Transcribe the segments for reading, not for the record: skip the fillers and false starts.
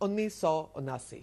1979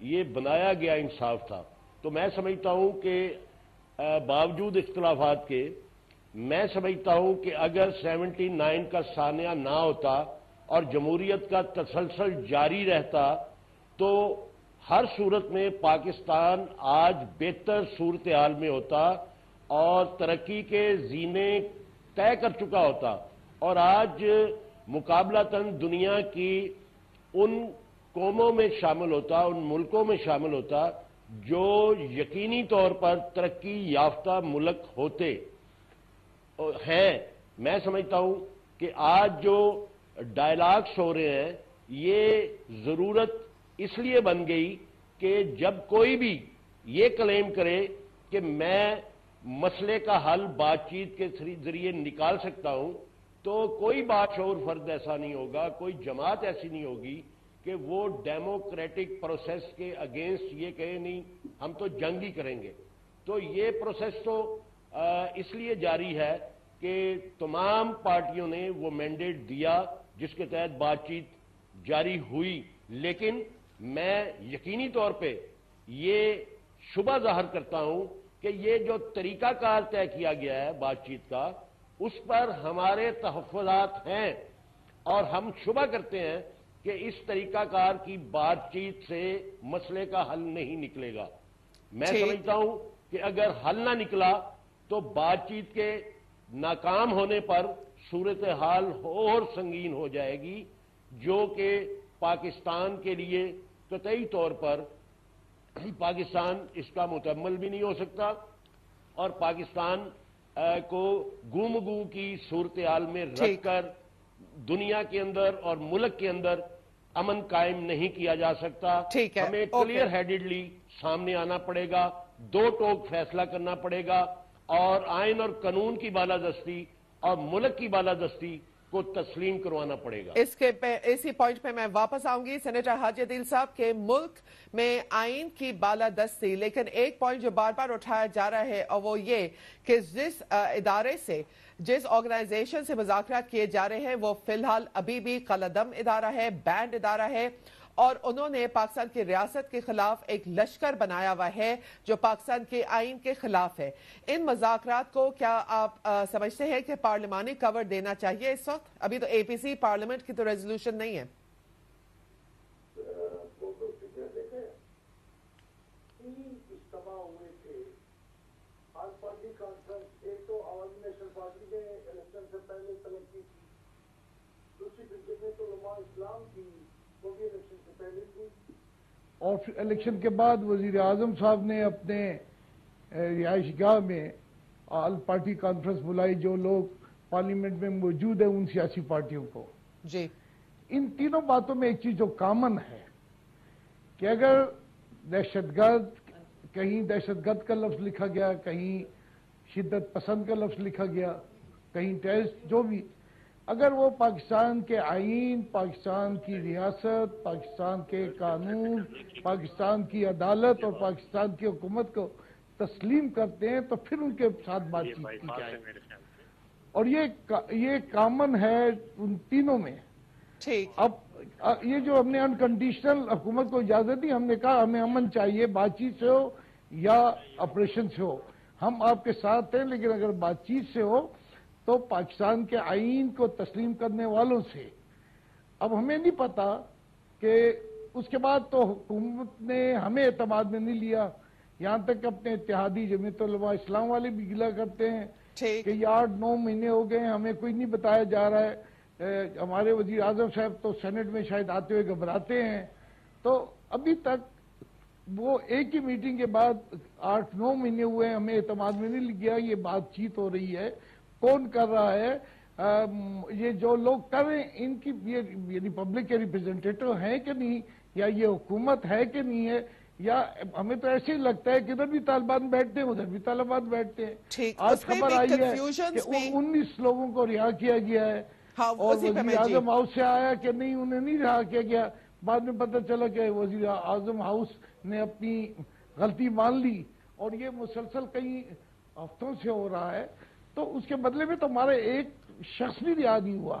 یہ بنایا گیا انصاف تھا. تو میں سمجھتا ہوں کہ باوجود اختلافات کے میں سمجھتا ہوں کہ اگر 79 کا سانحہ نہ ہوتا اور جمہوریت کا تسلسل جاری رہتا تو ہر صورت میں پاکستان آج بہتر صورتحال میں ہوتا اور ترقی کے زینے طے کر چکا ہوتا، اور آج مقابلتاً دنیا کی ان قوموں میں شامل ہوتا، ان ملکوں میں شامل ہوتا جو یقینی طور پر ترقی یافتہ ملک ہوتے ہیں. میں سمجھتا ہوں کہ آج جو ڈائلاگس ہو رہے ہیں یہ ضرورت اس لیے بن گئی کہ جب کوئی بھی یہ کلیم کرے کہ میں مسئلے کا حل بات چیت کے ذریعے نکال سکتا ہوں، تو کوئی باشعور فرد ایسا نہیں ہوگا، کوئی جماعت ایسی نہیں ہوگی کہ وہ ڈیموکریٹک پروسیس کے اگینسٹ یہ کہے نہیں ہم تو جنگ ہی کریں گے. تو یہ پروسیس تو اس لیے جاری ہے کہ تمام پارٹیوں نے وہ مینڈیٹ دیا جس کے تحت بات چیت جاری ہوئی. لیکن میں یقینی طور پہ یہ شبہ ظاہر کرتا ہوں کہ یہ جو طریقہ کار طے کیا گیا ہے بات چیت کا اس پر ہمارے تحفظات ہیں، اور ہم شبہ کرتے ہیں کہ اس طریقہ کار کی بات چیت سے مسئلے کا حل نہیں نکلے گا. میں سمجھتا ہوں کہ اگر حل نہ نکلا تو بات چیت کے ناکام ہونے پر صورتحال اور سنگین ہو جائے گی، جو کہ پاکستان کے لیے قطعی طور پر پاکستان اس کا متحمل بھی نہیں ہو سکتا، اور پاکستان کو گم گو کی صورتحال میں رکھ کر دنیا کے اندر اور ملک کے اندر امن قائم نہیں کیا جا سکتا. ہمیں کلیئر ہیڈڈلی سامنے آنا پڑے گا، دو ٹوک فیصلہ کرنا پڑے گا، اور آئین اور قانون کی بالادستی اور ملک کی بالادستی کو تسلیم کروانا پڑے گا. اسی پوائنٹ پہ میں واپس آؤں گی سینیٹر حاجی عدیل صاحب کے ملک میں آئین کی بالادستی، لیکن ایک پوائنٹ جو بار بار اٹھایا جا رہا ہے اور وہ یہ کہ جس ادارے سے جس آرگنائزیشن سے مذاکرات کیے جا رہے ہیں وہ فی الحال ابھی بھی قلعدم ادارہ ہے، بینڈ ادارہ ہے، اور انہوں نے پاکستان کی ریاست کے خلاف ایک لشکر بنایا ہوا ہے جو پاکستان کے آئین کے خلاف ہے. ان مذاکرات کو کیا آپ سمجھتے ہیں کہ پارلیمانی کور دینا چاہیے اس وقت؟ ابھی تو اے پی سی پارلیمنٹ کی تو ریزولوشن نہیں ہے. اور پھر الیکشن کے بعد وزیر اعظم صاحب نے اپنے رہائش گاہ میں آل پارٹی کانفرنس بلائی، جو لوگ پارلیمنٹ میں موجود ہیں ان سیاسی پارٹیوں کو. جی ان تینوں باتوں میں ایک چیز جو کامن ہے کہ اگر دہشت گرد، کہیں دہشت گرد کا لفظ لکھا گیا، کہیں شدت پسند کا لفظ لکھا گیا، کہیں ٹیررسٹ، جو بھی، اگر وہ پاکستان کے آئین، پاکستان کی ریاست، پاکستان کے قانون، پاکستان کی عدالت اور پاکستان کی حکومت کو تسلیم کرتے ہیں تو پھر ان کے ساتھ بات چیت کی جائے. اور یہ کامن ہے ان تینوں میں. اب یہ جو ہم نے انکنڈیشنل حکومت کو اجازت دی، ہم نے کہا ہمیں امن چاہیے، بات چیت سے ہو یا آپریشن سے ہو، ہم آپ کے ساتھ ہیں، لیکن اگر بات چیت سے ہو تو پاکستان کے آئین کو تسلیم کرنے والوں سے. اب ہمیں نہیں پتا کہ اس کے بعد تو حکومت نے ہمیں اعتماد میں نہیں لیا، یہاں تک اپنے اتحادی جمعیت علماء اسلام والے بھی گلہ کرتے ہیں کہ یہ 8-9 مہینے ہو گئے ہمیں کوئی نہیں بتایا جا رہا ہے. ہمارے وزیر اعظم صاحب تو سینٹ میں شاید آتے ہوئے گھبراتے ہیں. تو ابھی تک وہ ایک ہی میٹنگ کے بعد 8-9 مہینے ہوئے ہیں، ہمیں اعتماد میں نہیں گیا. یہ بات چیت ہو رہی ہے، کون کر رہا ہے؟ یہ جو لوگ کر رہے ہیں ان کی یعنی پبلک کے ریپرزنٹیٹو ہیں کہ نہیں، یا یہ حکومت ہے کہ نہیں ہے، یا ہمیں تو ایسے ہی لگتا ہے کہ ادھر بھی طالبان بیٹھتے ہیں ادھر بھی طالبان بیٹھتے ہیں. آج خبر آئی ہے کہ 19 لوگوں کو رہا کیا گیا ہے، اور وزیر اعظم ہاؤس سے آیا کہ نہیں انہیں نہیں رہا کیا گیا. بعد میں پتہ چلا کہ وزیر اعظم ہاؤس نے اپنی غلطی مان لی، اور یہ مسلسل کئی ہفتوں سے ہو رہا ہے. تو اس کے بدلے میں تو ہمارا ایک شخص بھی رہا نہیں ہوا.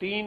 3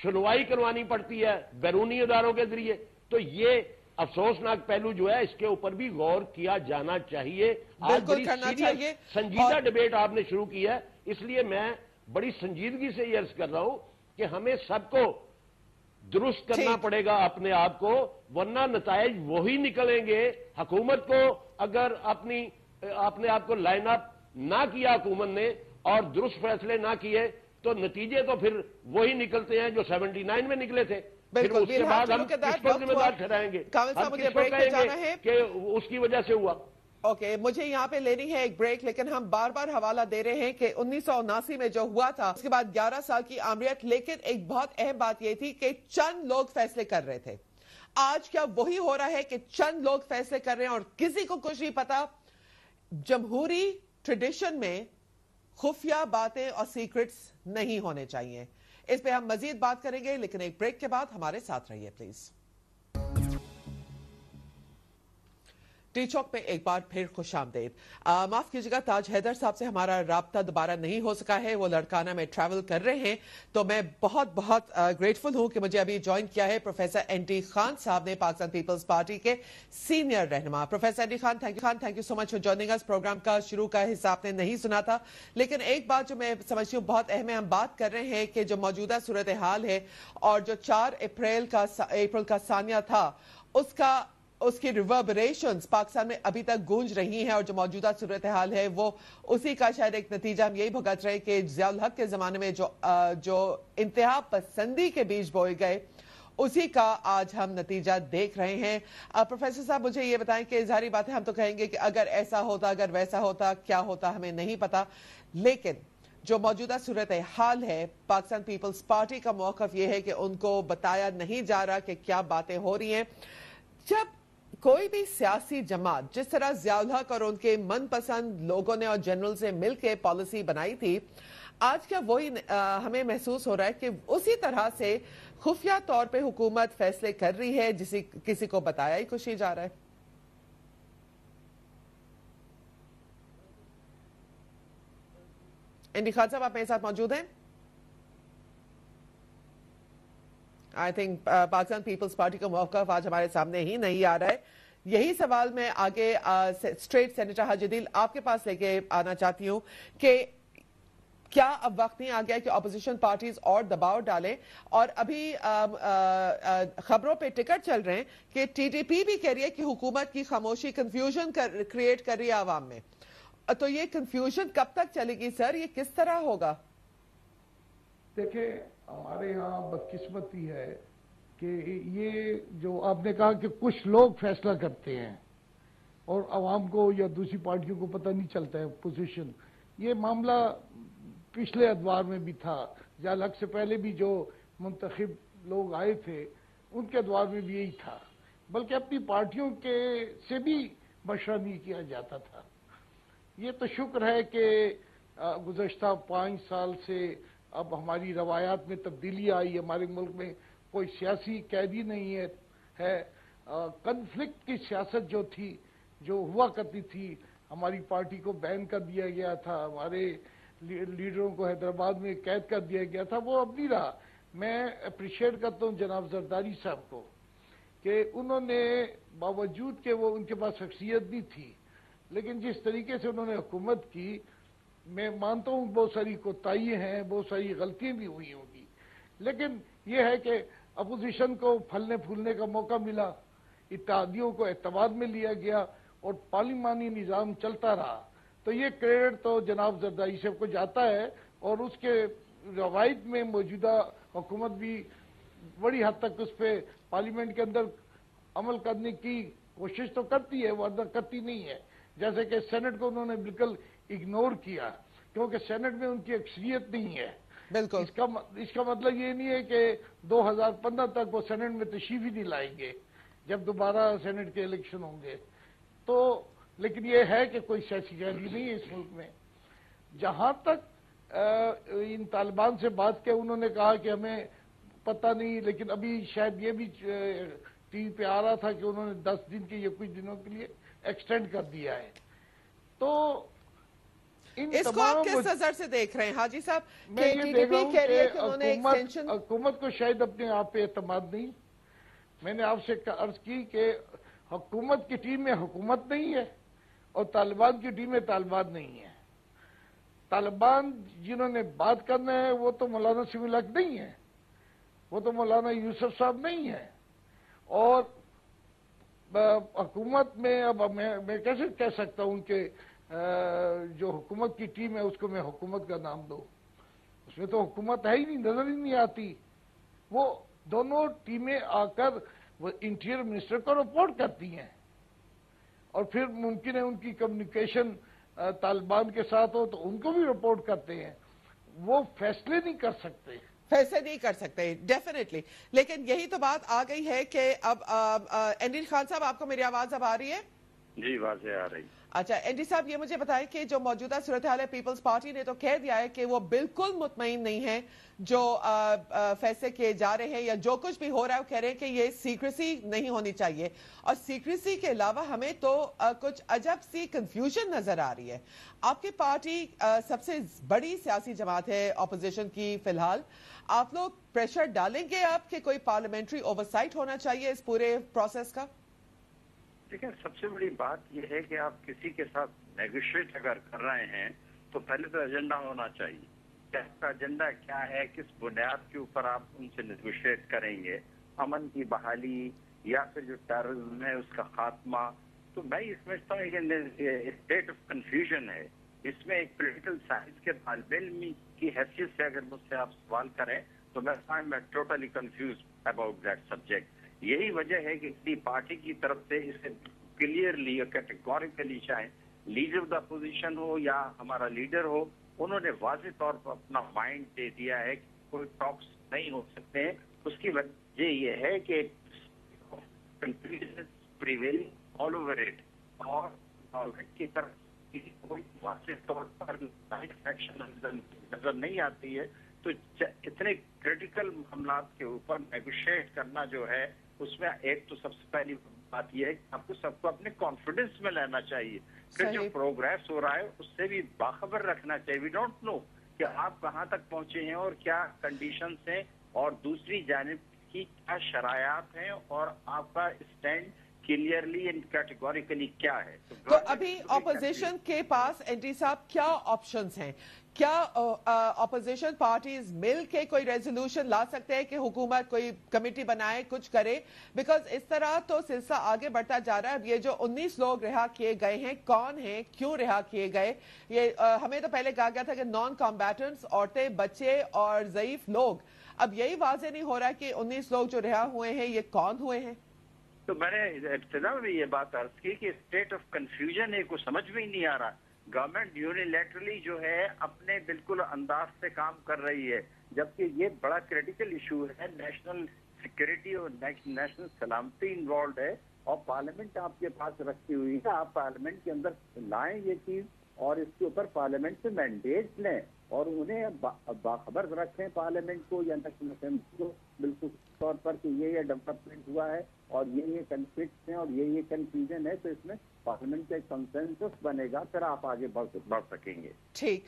سنوائی کروانی پڑتی ہے بیرونی اداروں کے ذریعے. تو یہ افسوسناک پہلو جو ہے اس کے اوپر بھی غور کیا جانا چاہیے. آج بڑی سیریس سنجیدہ ڈیبیٹ آپ نے شروع کی ہے, اس لیے میں بڑی سنجیدگی سے یہ عرض کر رہا ہوں کہ ہمیں سب کو درست کرنا پڑے گا اپنے آپ کو, ورنہ نتائج وہی نکلیں گے. حکومت کو اگر اپنے آپ کو لائن اپ نہ کیا حکومت نے اور درست فیصلے نہ کیے تو نتیجے تو پھر وہی نکلتے ہیں جو 79 میں نکلے تھے. پھر اس کے بعد ہم کس پر ذمہ دار ٹھہرائیں گے, ہم کس کو کہیں گے کہ اس کی وجہ سے ہوا. اوکے, مجھے یہاں پہ لینی ہے ایک بریک, لیکن ہم بار بار حوالہ دے رہے ہیں کہ 1979 میں جو ہوا تھا اس کے بعد 11 سال کی آمریت, لیکن ایک بہت اہم بات یہ تھی کہ چند لوگ فیصلے کر رہے تھے. آج کیا وہی ہو رہا ہے کہ چند لوگ فیصلے کر رہے ہیں اور کسی کو کچھ نہیں پتا؟ جمہوری ٹریڈیشن میں خفیہ باتیں اور سیکرٹس نہیں ہونے چاہیے. اس پہ ہم مزید بات کریں گے, لیکن ایک بریک کے بعد ہمارے ساتھ رہیے پلیز. ٹی چوک میں ایک بار پھر خوش آمدید. معاف کیجیے گا, تاج حیدر صاحب سے ہمارا رابطہ دوبارہ نہیں ہو سکا ہے, وہ لڑکانہ میں ٹریول کر رہے ہیں. تو میں بہت بہت گریٹفل ہوں کہ مجھے ابھی جوائن کیا ہے پروفیسر این ٹی خان صاحب نے, پاکستان پیپلز پارٹی کے سینئر رہنما. Professor N T Khan, thank you so much for joining us. Program کا شروع کا حصہ آپ نے نہیں سنا تھا, لیکن ایک بات جو میں سمجھتی ہوں بہت اہم ہے, ہم بات کر رہے ہیں کہ جو موجودہ صورتحال ہے اور جو 4 اپریل کا ثانیہ تھا اس کی ریوربریشنز پاکستان میں ابھی تک گونج رہی ہیں, اور جو موجودہ صورتحال ہے وہ اسی کا شاید ایک نتیجہ ہم یہی بھگت رہے کہ ضیاء الحق کے زمانے میں جو انتہا پسندی کے بیج بوئے گئے اسی کا آج ہم نتیجہ دیکھ رہے ہیں. پروفیسر صاحب مجھے یہ بتائیں کہ ظاہری بات ہے ہم تو کہیں گے کہ اگر ایسا ہوتا, اگر ویسا ہوتا, کیا ہوتا ہمیں نہیں پتا, لیکن جو موجودہ صورتحال ہے پاکستان پیپلز پارٹی کا موقف یہ ہے کہ ان کو بتایا نہیں جا رہا کہ کیا باتیں ہو رہی ہیں. جب کوئی بھی سیاسی جماعت جس طرح ضیاء الحق اور ان کے من پسند لوگوں نے اور جنرل سے مل کے پالیسی بنائی تھی, آج کیا وہی ہمیں محسوس ہو رہا ہے کہ اسی طرح سے خفیہ طور پہ حکومت فیصلے کر رہی ہے, کسی کو بتایا ہی کچھ نہیں جا رہا ہے. انڈی خان صاحب آپ میرے ساتھ موجود ہیں؟ I think Pakistan Peoples Party کا موقف آج ہمارے سامنے ہی نہیں آ رہا ہے. یہی سوال میں آگے اسٹریٹ سینیٹر حاجی دل آپ کے پاس لے کے آنا چاہتی ہوں کہ کیا اب وقت نہیں آ گیا کہ اپوزیشن پارٹیز اور دباؤ ڈالیں؟ اور ابھی خبروں پہ ٹکٹ چل رہے ہیں کہ ٹی ٹی پی بھی کہہ رہی ہے کہ حکومت کی خاموشی کنفیوژن کریٹ کر رہی ہے عوام میں. تو یہ کنفیوژن کب تک چلے گی سر, یہ کس طرح ہوگا؟ دیکھیں, ہمارے ہاں بدقسمتی ہے کہ یہ جو آپ نے کہا کہ کچھ لوگ فیصلہ کرتے ہیں اور عوام کو یا دوسری پارٹیوں کو پتہ نہیں چلتا ہے پوزیشن. یہ معاملہ پچھلے ادوار میں بھی تھا, ضیاء الحق سے پہلے بھی جو منتخب لوگ آئے تھے ان کے ادوار میں بھی یہی تھا, بلکہ اپنی پارٹیوں کے سے بھی مشورہ نہیں کیا جاتا تھا. یہ تو شکر ہے کہ گزشتہ 5 سال سے اب ہماری روایات میں تبدیلی آئی. ہمارے ملک میں کوئی سیاسی قیدی نہیں ہے. کنفلکٹ کی سیاست جو تھی, جو ہوا کرتی تھی, ہماری پارٹی کو بین کر دیا گیا تھا, ہمارے لیڈروں کو حیدرآباد میں قید کر دیا گیا تھا, وہ اب نہیں رہا. میں اپریشیٹ کرتا ہوں جناب زرداری صاحب کو کہ انہوں نے باوجود کہ وہ ان کے پاس شخصیت نہیں تھی, لیکن جس طریقے سے انہوں نے حکومت کی, میں مانتا ہوں بہت ساری کوتاہیاں ہیں, بہت ساری غلطیاں بھی ہوئی ہوں گی, لیکن یہ ہے کہ اپوزیشن کو پھلنے پھولنے کا موقع ملا, اتحادیوں کو اعتماد میں لیا گیا اور پارلیمانی نظام چلتا رہا. تو یہ کریڈٹ تو جناب زرداری صاحب کو جاتا ہے, اور اس کے روایت میں موجودہ حکومت بھی بڑی حد تک اس پہ پارلیمنٹ کے اندر عمل کرنے کی کوشش تو کرتی ہے, ورنہ کرتی نہیں ہے. جیسے کہ سینٹ کو انہوں نے بالکل اگنور کیا, کیونکہ سینٹ میں ان کی اکثریت نہیں ہے. بالکل اس کا مطلب یہ نہیں ہے کہ 2015 تک وہ سینٹ میں تشریف ہی نہیں لائیں گے جب دوبارہ سینٹ کے الیکشن ہوں گے. تو لیکن یہ ہے کہ کوئی سیاسی قیدی نہیں ہے اس ملک میں. جہاں تک ان طالبان سے بات کی, انہوں نے کہا کہ ہمیں پتہ نہیں, لیکن ابھی شاید یہ بھی ٹی وی پہ آ رہا تھا کہ انہوں نے 10 دن کے یا کچھ دنوں کے لیے ایکسٹینڈ کر دیا ہے. تو اس کو آپ کس نظر سے دیکھ رہے ہیں حاجی صاحب؟ میں یہ ٹی ڈی دیکھ پی رہا ہوں کہہ رہی ہے کہ کہ انہوں نے ایکسٹینشن حکومت کو شاید اپنے آپ پہ اعتماد نہیں. میں نے آپ سے عرض کی کہ حکومت کی ٹیم میں حکومت نہیں ہے اور طالبان کی ٹیم میں طالبان نہیں ہے. طالبان جنہوں نے بات کرنا ہے وہ تو مولانا سمیع الحق نہیں ہے, وہ تو مولانا یوسف صاحب نہیں ہے. اور حکومت میں اب میں کیسے کہہ سکتا ہوں کہ جو حکومت کی ٹیم ہے اس کو میں حکومت کا نام دوں؟ اس میں تو حکومت ہے ہی نہیں, نظر ہی نہیں آتی. وہ دونوں ٹیمیں آ کر وہ انٹیریئر منسٹر کو رپورٹ کرتی ہیں اور پھر ممکن ہے ان کی کمیونیکیشن طالبان کے ساتھ ہو تو ان کو بھی رپورٹ کرتے ہیں. وہ فیصلے نہیں کر سکتے, فیصلے نہیں کر سکتے ڈیفینیٹلی. لیکن یہی تو بات آ گئی ہے کہ اب این ڈی خان صاحب آپ کو میری آواز اب آ رہی ہے؟ جی واضح آ رہی. اچھا این ڈی صاحب یہ مجھے بتائیں کہ جو موجودہ صورتحال ہے پیپلز پارٹی نے تو کہہ دیا ہے کہ وہ بالکل مطمئن نہیں ہے جو فیصلے کیے جا رہے ہیں یا جو کچھ بھی ہو رہا ہے, وہ کہہ رہے ہیں کہ یہ سیکریسی نہیں ہونی چاہیے, اور سیکریسی کے علاوہ ہمیں تو کچھ عجب سی کنفیوژن نظر آ رہی ہے. آپ کی پارٹی سب سے بڑی سیاسی جماعت ہے اپوزیشن کی فی الحال, آپ لوگ پریشر ڈالیں گے آپ کہ کوئی پارلیمنٹری اوورسائٹ ہونا چاہیے اس پورے پروسیس کا؟ دیکھیں سب سے بڑی بات یہ ہے کہ آپ کسی کے ساتھ نیگوشیٹ اگر کر رہے ہیں تو پہلے تو ایجنڈا ہونا چاہیے. کیا آپ کا ایجنڈا کیا ہے, کس بنیاد کے اوپر آپ ان سے نیگوشیٹ کریں گے, امن کی بحالی یا پھر جو ٹیررزم ہے اس کا خاتمہ. تو میں یہ سمجھتا ہوں کہ اسٹیٹ آف کنفیوژن ہے. اس میں ایک پولیٹیکل سائنس کے طالب علم کی حیثیت سے اگر مجھ سے آپ سوال کریں تو میں totally confuse about that subject. یہی وجہ ہے کہ کسی پارٹی کی طرف سے اسے کلیئرلی اور کیٹیگوریکلی, چاہے لیڈر آف دا اپوزیشن ہو یا ہمارا لیڈر ہو, انہوں نے واضح طور پر اپنا مائنڈ دے دیا ہے کہ کوئی ٹاکس نہیں ہو سکتے ہیں. اس کی وجہ یہ ہے کہ پریویلنگ آل اوور اٹ, اور گورنمنٹ کی طرف کوئی واضح طور پر ایکشن نظر نہیں آتی ہے. تو اتنے کریٹیکل معاملات کے اوپر نیگوشیٹ کرنا جو ہے اس میں ایک تو سب سے پہلی بات یہ ہے کہ آپ کو سب کو اپنے کانفیڈنس میں لینا چاہیے. پھر جو پروگریس ہو رہا ہے اس سے بھی باخبر رکھنا چاہیے. وی ڈونٹ نو کہ آپ کہاں تک پہنچے ہیں اور کیا کنڈیشنز ہیں اور دوسری جانب کی کیا شرائط ہیں اور آپ کا اسٹینڈ کلیئرلی اینڈ کیٹیگوریکلی کیا ہے. تو ابھی اپوزیشن کے پاس این ڈی صاحب کیا آپشنز ہیں؟ کیا اپوزیشن پارٹیز مل کے کوئی ریزولوشن لا سکتے ہیں کہ حکومت کوئی کمیٹی بنائے, کچھ کرے؟ بیکاز اس طرح تو سلسلہ آگے بڑھتا جا رہا ہے. اب یہ جو 19 لوگ رہا کیے گئے ہیں, کون ہیں, کیوں رہا کیے گئے؟ یہ ہمیں تو پہلے کہا گیا تھا کہ نان کمبیٹنٹس, عورتیں, بچے اور ضعیف لوگ. اب یہی واضح نہیں ہو رہا کہ 19 لوگ جو رہا ہوئے ہیں یہ کون ہوئے ہیں. تو میں نے ابتدا میں یہ بات عرض کی کہ اسٹیٹ آف کنفیوژن ہے, کو سمجھ میں ہی نہیں آ رہا. گورنمنٹ یونیلیٹرلی جو ہے اپنے بالکل انداز سے کام کر رہی ہے, جبکہ یہ بڑا کریٹیکل ایشو ہے. نیشنل سیکورٹی اور نیشنل سلامتی انوالوڈ ہے, اور پارلیمنٹ آپ کے پاس رکھی ہوئی ہے. آپ پارلیمنٹ کے اندر لائیں یہ چیز اور اس کے اوپر پارلیمنٹ سے مینڈیٹ لیں اور انہیں باخبر رکھیں پارلیمنٹ کو یا نیشنل اسمبلی کو بالکل طور پر کہ یہ ڈیولپمنٹ ہوا ہے اور یہ کنفلکٹس ہیں اور یہ کنفیوژن ہے. تو اس میں پارلیمنٹ کا ایک کنسنسس بنے گا, پھر آپ آگے بڑھ سکیں گے. ٹھیک.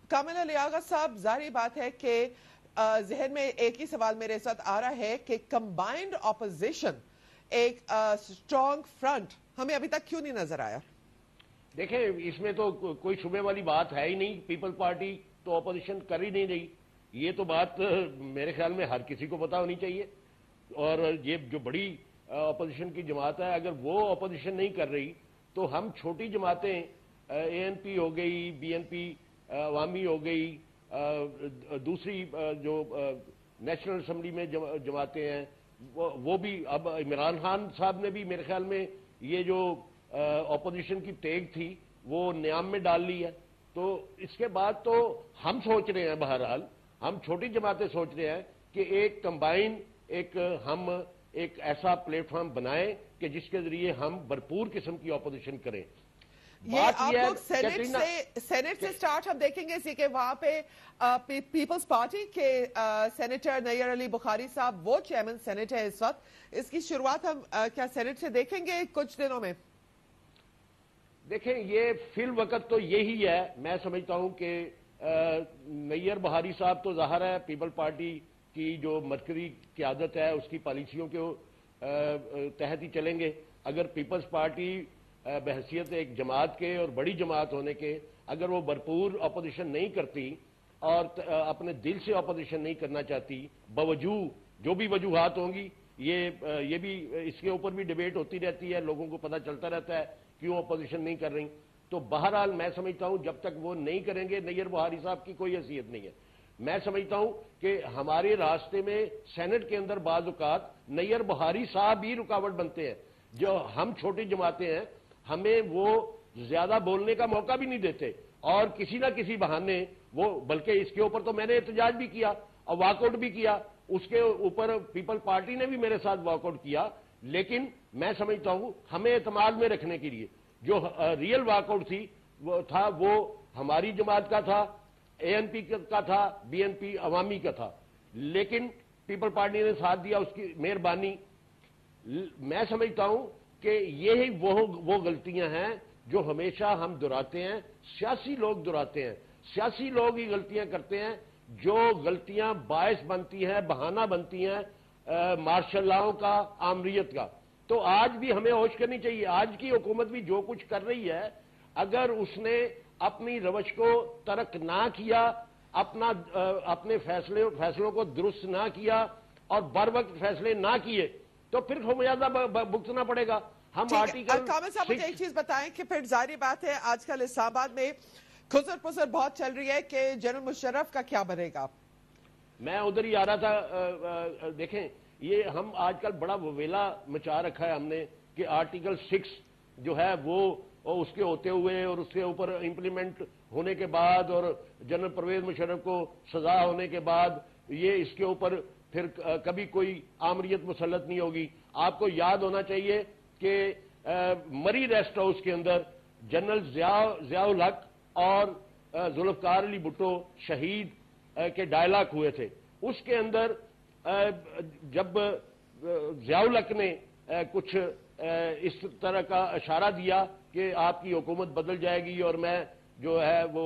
کامل علی آغا صاحب, ظاہری بات ہے کہ ذہن میں ایک ہی سوال میرے ساتھ آ رہا ہے کہ کمبائنڈ اپوزیشن, ایک اسٹرانگ فرنٹ ہمیں ابھی تک کیوں نہیں نظر آیا؟ دیکھیں اس میں تو کوئی شبے والی بات ہے ہی نہیں. پیپل پارٹی تو اپوزیشن کر ہی نہیں رہی. یہ تو بات میرے خیال میں ہر کسی کو پتا ہونی چاہیے. اور یہ جو بڑی اپوزیشن کی جماعت ہے, اگر وہ اپوزیشن نہیں کر رہی تو ہم چھوٹی جماعتیں, اے این پی ہو گئی, بی این پی عوامی ہو گئی, دوسری جو نیشنل اسمبلی میں جماعتیں ہیں وہ بھی, اب عمران خان صاحب نے بھی میرے خیال میں یہ جو اپوزیشن کی ٹیگ تھی وہ نیام میں ڈال لی ہے. تو اس کے بعد تو ہم سوچ رہے ہیں, بہرحال ہم چھوٹی جماعتیں سوچ رہے ہیں کہ ایک کمبائن ہم ایک ایسا پلیٹ فارم بنائیں کہ جس کے ذریعے ہم بھرپور قسم کی اپوزیشن کریں. یہ آپ لوگ سینٹ سے سٹارٹ ہم دیکھیں گے اسی کہ وہاں پہ پیپلز پارٹی کے سینیٹر نیئر علی بخاری صاحب وہ چیئرمین سینٹ ہے اس وقت. اس کی شروعات ہم کیا سینٹ سے دیکھیں گے کچھ دنوں میں؟ دیکھیں یہ فی الوقت تو یہی ہے. میں سمجھتا ہوں کہ نیر بہاری صاحب تو ظاہر ہے پیپل پارٹی کی جو مرکزی قیادت ہے اس کی پالیسیوں کے تحت ہی چلیں گے. اگر پیپلز پارٹی بحیثیت ایک جماعت کے اور بڑی جماعت ہونے کے اگر وہ بھرپور اپوزیشن نہیں کرتی اور اپنے دل سے اپوزیشن نہیں کرنا چاہتی، باوجود جو بھی وجوہات ہوں گی، یہ بھی اس کے اوپر بھی ڈیبیٹ ہوتی رہتی ہے، لوگوں کو پتہ چلتا رہتا ہے کیوں اپوزیشن نہیں کر رہی. تو بہرحال میں سمجھتا ہوں جب تک وہ نہیں کریں گے نیر بہاری صاحب کی کوئی حیثیت نہیں ہے. میں سمجھتا ہوں کہ ہمارے راستے میں سینٹ کے اندر بعض اوقات نیر بہاری صاحب ہی رکاوٹ بنتے ہیں. جو ہم چھوٹی جماعتیں ہیں ہمیں وہ زیادہ بولنے کا موقع بھی نہیں دیتے اور کسی نہ کسی بہانے وہ، بلکہ اس کے اوپر تو میں نے احتجاج بھی کیا اور واک آؤٹ بھی کیا، اس کے اوپر پیپل پارٹی نے بھی میرے ساتھ واک آؤٹ کیا. لیکن میں سمجھتا ہوں ہمیں اعتماد میں رکھنے کے لیے جو ریئل واک آؤٹ وہ ہماری جماعت کا تھا، اے این پی کا تھا، بی این پی عوامی کا تھا، لیکن پیپل پارٹی نے ساتھ دیا، اس کی مہربانی. میں سمجھتا ہوں کہ یہی وہ غلطیاں ہیں جو ہمیشہ ہم دہراتے ہیں، سیاسی لوگ دہراتے ہیں. سیاسی لوگ ہی غلطیاں کرتے ہیں جو غلطیاں باعث بنتی ہیں، بہانہ بنتی ہیں مارشل لاؤں کا، آمریت کا. تو آج بھی ہمیں ہوش کرنی چاہیے. آج کی حکومت بھی جو کچھ کر رہی ہے، اگر اس نے اپنی روش کو ترک نہ کیا، اپنے فیصلوں کو درست نہ کیا اور بر وقت فیصلے نہ کیے تو پھر خمیازہ بھگتنا پڑے گا. ہم آرٹیکل کامل صاحب مجھے ایک چیز بتائیں کہ پھر ظاہری بات ہے آج کل اسلام آباد میں خزر پزر بہت چل رہی ہے کہ جنرل مشرف کا کیا بنے گا؟ میں ادھر ہی آ رہا تھا. دیکھیں یہ ہم آج کل بڑا وویلا مچا رکھا ہے ہم نے کہ آرٹیکل 6 جو ہے وہ اس کے ہوتے ہوئے اور اس کے اوپر امپلیمنٹ ہونے کے بعد اور جنرل پرویز مشرف کو سزا ہونے کے بعد یہ اس کے اوپر پھر کبھی کوئی آمریت مسلط نہیں ہوگی. آپ کو یاد ہونا چاہیے کہ مری ریسٹ ہاؤس کے اندر جنرل ضیاء الحق اور ذوالفقار علی بھٹو شہید کے ڈائلاگ ہوئے تھے. اس کے اندر جب ضیاء الحق نے کچھ اس طرح کا اشارہ دیا کہ آپ کی حکومت بدل جائے گی اور میں جو ہے وہ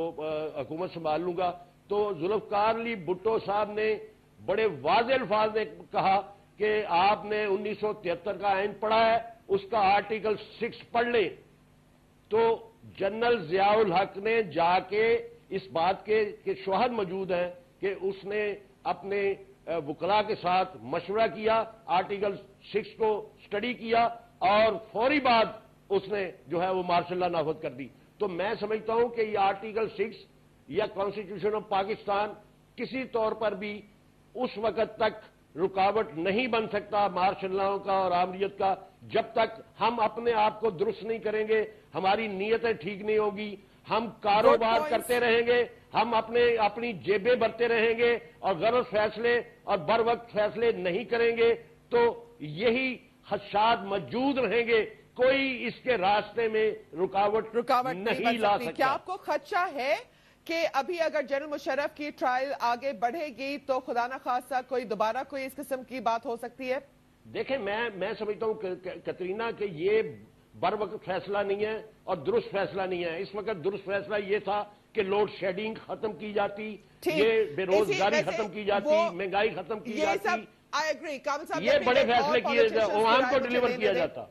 حکومت سنبھال لوں گا، تو ذوالفقار علی بھٹو صاحب نے بڑے واضح الفاظ میں کہا کہ آپ نے 1973 کا آئین پڑھا ہے، اس کا آرٹیکل 6 پڑھ لیں. تو جنرل ضیاء الحق نے جا کے اس بات کے شواہد موجود ہیں کہ اس نے اپنے وکلاء کے ساتھ مشورہ کیا، آرٹیکل 6 کو سٹڈی کیا اور فوری بعد اس نے جو ہے وہ مارشل لا نافذ کر دی. تو میں سمجھتا ہوں کہ یہ آرٹیکل 6 یا کانسٹیٹیوشن آف پاکستان کسی طور پر بھی اس وقت تک رکاوٹ نہیں بن سکتا مارشل لاؤں کا اور آمریت کا جب تک ہم اپنے آپ کو درست نہیں کریں گے، ہماری نیتیں ٹھیک نہیں ہوگی، ہم کاروبار کرتے رہیں گے، ہم اپنی جیبیں بھرتے رہیں گے اور غلط فیصلے اور بر وقت فیصلے نہیں کریں گے تو یہی خدشات موجود رہیں گے. کوئی اس کے راستے میں رکاوٹ نہیں لا سکتا. کیا آپ کو خدشہ ہے کہ ابھی اگر جنرل مشرف کی ٹرائل آگے بڑھے گی تو خدا نہ خواستہ دوبارہ کوئی اس قسم کی بات ہو سکتی ہے؟ دیکھیں میں سمجھتا ہوں کترینہ کہ یہ بر وقت فیصلہ نہیں ہے اور درست فیصلہ نہیں ہے. اس وقت درست فیصلہ یہ تھا کہ لوڈ شیڈنگ ختم کی جاتی، یہ بے روزگاری ختم کی جاتی، مہنگائی ختم کی جاتی، یہ بڑے فیصلے کیے جاتے، عوام کو ڈیلیور کیا جاتا.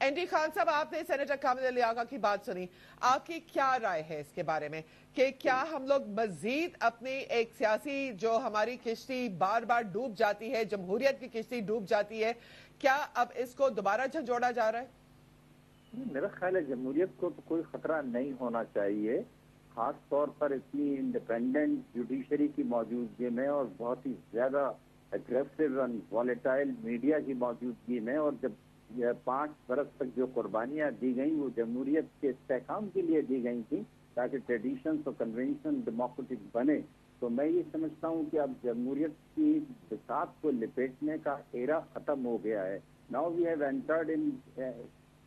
این ڈی خان صاحب، آپ نے سینیٹر کامل علی آغا کی بات سنی، آپ کی کیا رائے ہے اس کے بارے میں کہ کیا ہم لوگ مزید اپنی ایک سیاسی جو ہماری کشتی بار بار ڈوب جاتی ہے، جمہوریت کی کشتی ڈوب جاتی ہے، کیا اب اس کو دوبارہ جھنجھوڑا جا رہا ہے؟ میرا خیال ہے جمہوریت کو تو کوئی خطرہ نہیں ہونا چاہیے، خاص طور پر اتنی انڈیپینڈنٹ جوڈیشری کی موجودگی میں اور بہت ہی زیادہ اگریسو اور والیٹائل میڈیا کی موجودگی میں. اور جب 5 برس تک جو قربانیاں دی گئیں وہ جمہوریت کے استحکام کے لیے دی گئی تھیں تاکہ ٹریڈیشنز اور کنونشن ڈیموکریٹک بنے، تو میں یہ سمجھتا ہوں کہ اب جمہوریت کی بساط کو لپیٹنے کا ایرا ختم ہو گیا ہے. Now we have entered in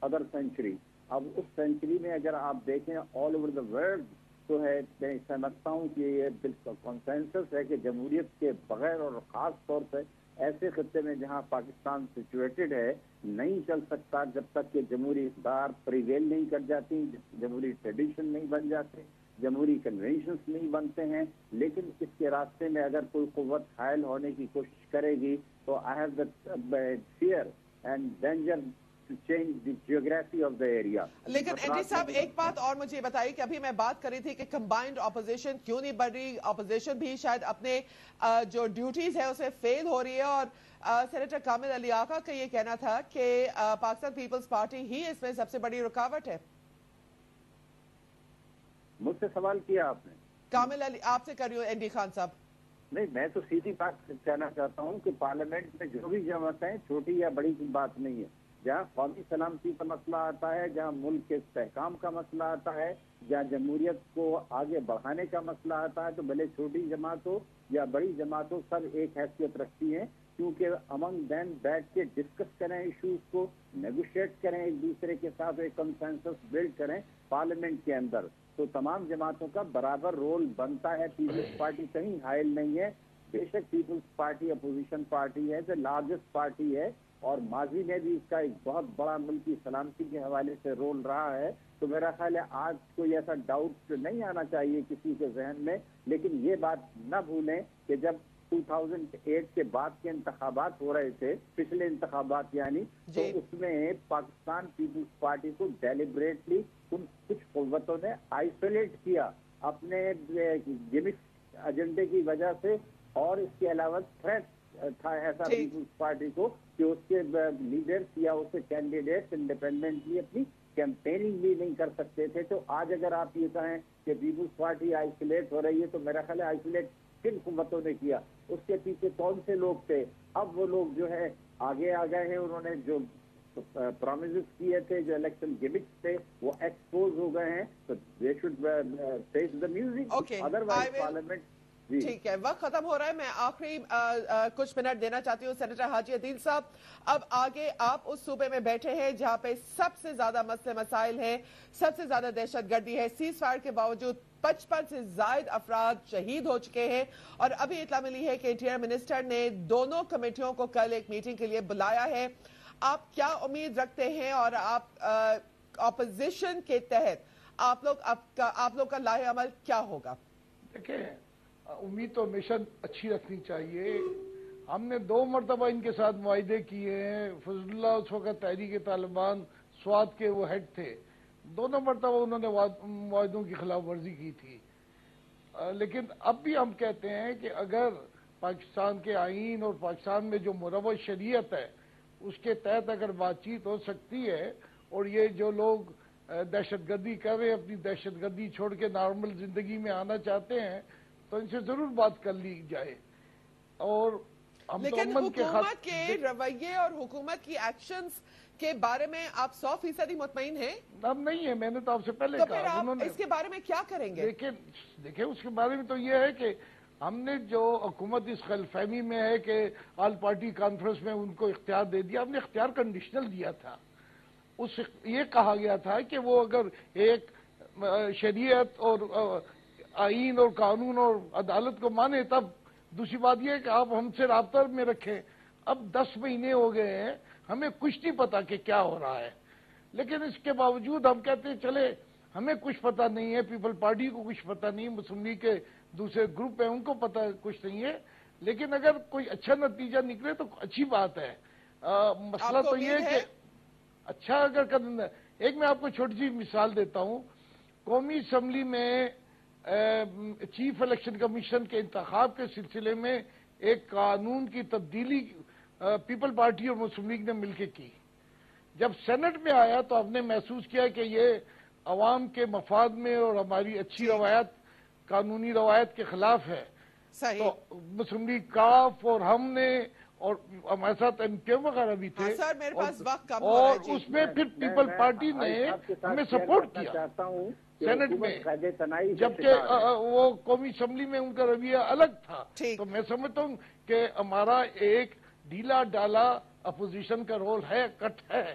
other century. اب اس سینچری میں اگر آپ دیکھیں آل اوور دا ورلڈ تو ہے، میں سمجھتا ہوں کہ یہ بالکل کنسنسس ہے کہ جمہوریت کے بغیر اور خاص طور پہ ایسے خطے میں جہاں پاکستان سچویٹڈ ہے نہیں چل سکتا جب تک کہ جمہوری اقدار پریویل نہیں کر جاتی، جمہوری ٹریڈیشن نہیں بن جاتے، جمہوری کنونشنز نہیں بنتے ہیں. لیکن اس کے راستے میں اگر کوئی قوت حائل ہونے کی کوشش کرے گی تو I have the fear and danger to change the geography of the area. لیکن اینڈی صاحب ایک بات اور مجھے بتائیے کہ ابھی میں بات کری تھی کہ کمبائنڈ اپوزیشن کیوں نہیں بڑھ رہی، اپوزیشن بھی شاید اپنے جو ڈیوٹیز ہے اسے فیل ہو رہی ہے، اور سینیٹر کامل علی آقا کا یہ کہنا تھا کہ پاکستان پیپلز پارٹی ہی اس میں سب سے بڑی رکاوٹ ہے. مجھ سے سوال کیا آپ نے؟ کامل علی آپ سے کر رہی ہوں اینڈی خان صاحب. نہیں، میں تو سیدھی بات کہنا چاہتا ہوں کہ پارلیمنٹ میں جو بھی جماعتیں ہیں چھوٹی یا بڑی کی بات نہیں ہے. جہاں قومی سلامتی کا مسئلہ آتا ہے، جہاں ملک کے استحکام کا مسئلہ آتا ہے، جہاں جمہوریت کو آگے بڑھانے کا مسئلہ آتا ہے، تو بھلے چھوٹی جماعت ہو یا بڑی جماعت ہو سب ایک حیثیت رکھتی ہیں، کیونکہ امنگ دین بیٹھ کے ڈسکس کریں ایشوز کو، نیگوشیٹ کریں، ایک دوسرے کے ساتھ ایک کنسنسس بلڈ کریں پارلیمنٹ کے اندر. تو تمام جماعتوں کا برابر رول بنتا ہے. پیپلز پارٹی کہیں حائل نہیں ہے. بے شک پیپلز پارٹی اپوزیشن پارٹی ہے، لارجسٹ پارٹی ہے، اور ماضی میں بھی اس کا ایک بہت بڑا ملکی سلامتی کے حوالے سے رول رہا ہے. تو میرا خیال ہے آج کوئی ایسا ڈاؤٹ نہیں آنا چاہیے کسی کے ذہن میں. لیکن یہ بات نہ بھولیں کہ جب 2008 کے بعد کے انتخابات ہو رہے تھے، پچھلے انتخابات یعنی، تو اس میں پاکستان پیپلز پارٹی کو ڈیلیبریٹلی ان کچھ قوتوں نے آئسولیٹ کیا اپنے گمک ایجنڈے کی وجہ سے، اور اس کے علاوہ تھریٹ تھا ایسا پیپلز پارٹی کو کہ اس کے لیڈرز یا اس کے کینڈیڈیٹس انڈیپینڈنٹلی اپنی کیمپیننگ بھی نہیں کر سکتے تھے. تو آج اگر آپ یہ کہیں کہ پیپلز پارٹی آئسولیٹ ہو رہی ہے، تو میرا خیال ہے آئسولیٹ کن قوتوں نے کیا، اس کے پیچھے کون سے لوگ تھے؟ اب وہ لوگ جو ہے آگے آ گئے ہیں، انہوں نے جو پرومسز کیے تھے، جو الیکشن گمکس تھے، وہ ایکسپوز ہو گئے ہیں. تو they should face the music, otherwise parliament. ٹھیک ہے، وقت ختم ہو رہا ہے. میں آخری کچھ منٹ دینا چاہتی ہوں سینیٹر حاجی عدیل صاحب. اب آگے آپ اس صوبے میں بیٹھے ہیں جہاں پہ سب سے زیادہ مسئلے مسائل ہیں، سب سے زیادہ دہشت گردی ہے. سیز فائر کے باوجود 55 سے زائد افراد شہید ہو چکے ہیں، اور ابھی اطلاع ملی ہے کہ انٹیریئر منسٹر نے دونوں کمیٹیوں کو کل ایک میٹنگ کے لیے بلایا ہے. آپ کیا امید رکھتے ہیں، اور آپ اپوزیشن کے تحت آپ لوگ کا لاہ عمل کیا ہوگا؟ دیکھیں، امید تو ہمیشہ اچھی رکھنی چاہیے. ہم نے 2 مرتبہ ان کے ساتھ معاہدے کیے ہیں. فضل اللہ اس وقت تحریک طالبان سوات کے وہ ہیڈ تھے. دونوں مرتبہ انہوں نے معاہدوں کی خلاف ورزی کی تھی. لیکن اب بھی ہم کہتے ہیں کہ اگر پاکستان کے آئین اور پاکستان میں جو مروج شریعت ہے اس کے تحت اگر بات چیت ہو سکتی ہے، اور یہ جو لوگ دہشت گردی کر رہے ہیں اپنی دہشت گردی چھوڑ کے نارمل زندگی میں آنا چاہتے ہیں، تو ان سے ضرور بات کر لی جائے. اور لیکن حکومت کے رویے اور حکومت کی ایکشنز کے بارے میں آپ 100% مطمئن ہیں؟ اب نہیں ہے، میں نے تو آپ سے پہلے کہا. تو پھر آپ اس کے بارے میں کیا کریں گے؟ دیکھیں اس کے بارے میں تو یہ ہے کہ ہم نے جو حکومت اس غلط فہمی میں ہے کہ آل پارٹی کانفرنس میں ان کو اختیار دے دیا. ہم نے اختیار کنڈیشنل دیا تھا. یہ کہا گیا تھا کہ وہ اگر ایک شریعت اور آئین اور قانون اور عدالت کو مانے، تب دوسری بات یہ ہے کہ آپ ہم سے رابطہ میں رکھیں. اب 10 مہینے ہو گئے ہیں، ہمیں کچھ نہیں پتا کہ کیا ہو رہا ہے. لیکن اس کے باوجود ہم کہتے ہیں چلے ہمیں کچھ پتا نہیں ہے، پیپل پارٹی کو کچھ پتا نہیں، مسلم لیگ کے دوسرے گروپ ہیں ان کو پتا کچھ نہیں ہے. لیکن اگر کوئی اچھا نتیجہ نکلے تو اچھی بات ہے. مسئلہ تو یہ ہے کہ اچھا اگر کرنا. ایک میں آپ کو چھوٹی سی مثال دیتا ہوں. قومی اسمبلی میں چیف الیکشن کمیشن کے انتخاب کے سلسلے میں ایک قانون کی تبدیلی پیپل پارٹی اور مسلم لیگ نے مل کے کی. جب سینٹ میں آیا تو ہم نے محسوس کیا کہ یہ عوام کے مفاد میں اور ہماری اچھی روایت، قانونی روایت کے خلاف ہے. تو مسلم لیگ کاف اور ہم نے اور ہمارے ساتھ ایم کیو وغیرہ بھی تھے، اور اس میں پھر پیپل پارٹی نے ہمیں سپورٹ کیا سینٹ میں، جبکہ وہ قومی اسمبلی میں ان کا رویہ الگ تھا. تو میں سمجھتا ہوں کہ ہمارا ایک ڈھیلا ڈالا اپوزیشن کا رول ہے، کٹ ہے.